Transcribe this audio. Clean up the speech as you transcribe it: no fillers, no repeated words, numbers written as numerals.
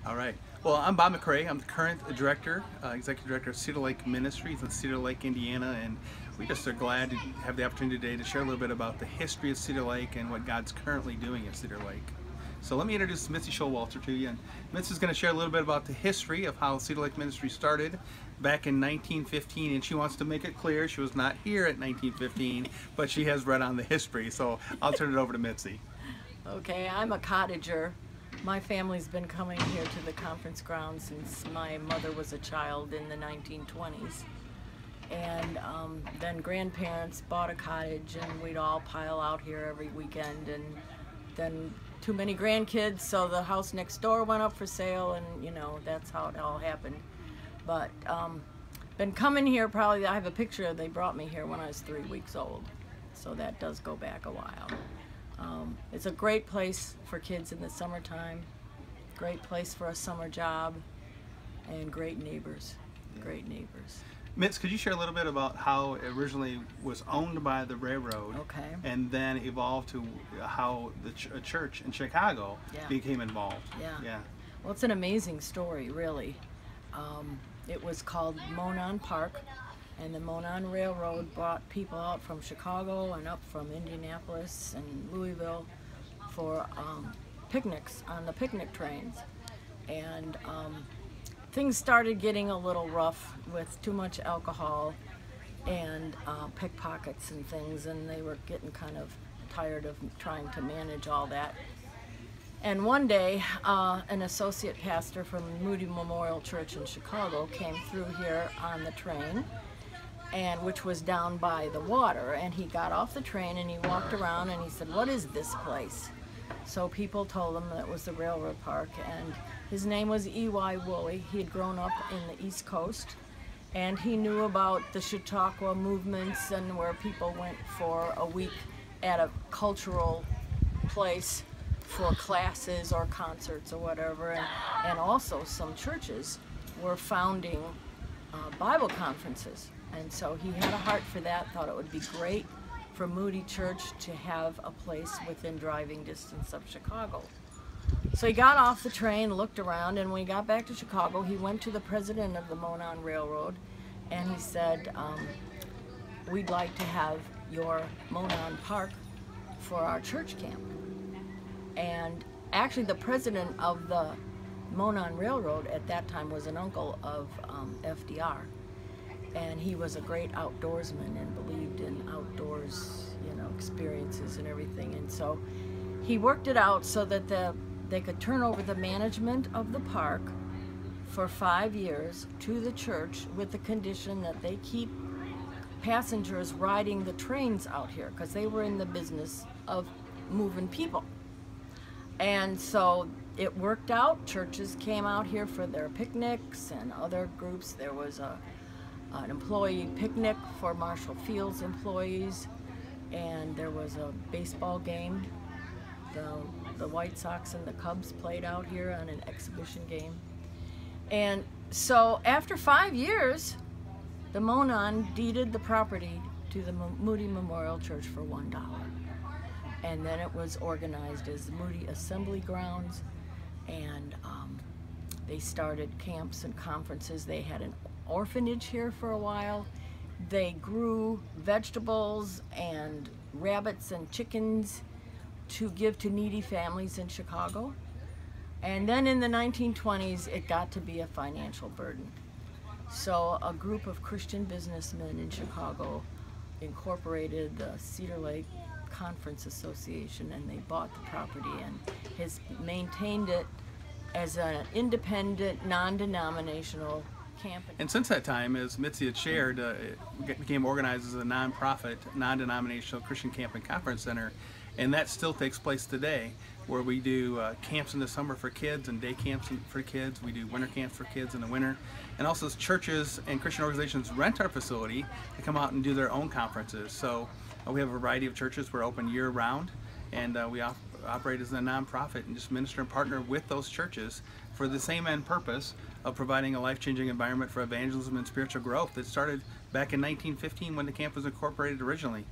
All right. Well, I'm Bob McCrae. I'm the current director, executive director of Cedar Lake Ministries in Cedar Lake, Indiana, and we just are glad to have the opportunity today to share a little bit about the history of Cedar Lake and what God's currently doing at Cedar Lake. So let me introduce Mitzi Showalter to you. And Mitzi is going to share a little bit about the history of how Cedar Lake Ministry started back in 1915, and she wants to make it clear she was not here at 1915, but she has read on the history. So I'll turn it over to Mitzi. Okay, I'm a cottager. My family's been coming here to the conference grounds since my mother was a child in the 1920s. And then grandparents bought a cottage and we'd all pile out here every weekend, and then too many grandkids, so the house next door went up for sale, and you know, that's how it all happened. But been coming here probably, I have a picture, they brought me here when I was 3 weeks old, so that does go back a while. It's a great place for kids in the summertime, great place for a summer job, and great neighbors, great neighbors. Mitz, could you share a little bit about how it originally was owned by the railroad, okay, and then evolved to how the church in Chicago became involved? Yeah. Well, it's an amazing story, really. It was called Monon Park, and the Monon Railroad brought people out from Chicago and up from Indianapolis and Louisville for picnics on the picnic trains. And things started getting a little rough with too much alcohol and pickpockets and things, and they were getting kind of tired of trying to manage all that. And one day, an associate pastor from Moody Memorial Church in Chicago came through here on the train, and which was down by the water, and he got off the train and he walked around and he said, "What is this place?" So people told him that it was the railroad park, and his name was E.Y. Woolley. He had grown up in the East Coast, and he knew about the Chautauqua movements and where people went for a week at a cultural place for classes or concerts or whatever, and also some churches were founding Bible conferences. And so he had a heart for that, thought it would be great for Moody Church to have a place within driving distance of Chicago. So he got off the train, looked around, and when he got back to Chicago, he went to the president of the Monon Railroad, and he said, "We'd like to have your Monon Park for our church camp." And actually the president of the Monon Railroad at that time was an uncle of FDR. And he was a great outdoorsman and believed in outdoors, you know, experiences and everything. And so he worked it out so that they could turn over the management of the park for 5 years to the church, with the condition that they keep passengers riding the trains out here, because they were in the business of moving people. And so it worked out. Churches came out here for their picnics and other groups. There was an employee picnic for Marshall Field's employees, and there was a baseball game. The White Sox and the Cubs played out here on an exhibition game. And so after 5 years, the Monon deeded the property to the Moody Memorial Church for $1. And then it was organized as the Moody Assembly Grounds, and they started camps and conferences. They had an orphanage here for a while. They grew vegetables and rabbits and chickens to give to needy families in Chicago. And then in the 1920s, it got to be a financial burden. So a group of Christian businessmen in Chicago incorporated the Cedar Lake Conference Association, and they bought the property and has maintained it as an independent, non-denominational camp. And since that time, as Mitzi had shared, it became organized as a non-profit, non-denominational Christian Camp and Conference Center, and that still takes place today, where we do camps in the summer for kids and day camps for kids. We do winter camps for kids in the winter, and also churches and Christian organizations rent our facility to come out and do their own conferences. So we have a variety of churches. We're open year-round, and we operate as a nonprofit and just minister and partner with those churches for the same end purpose of providing a life-changing environment for evangelism and spiritual growth that started back in 1915 when the camp was incorporated originally.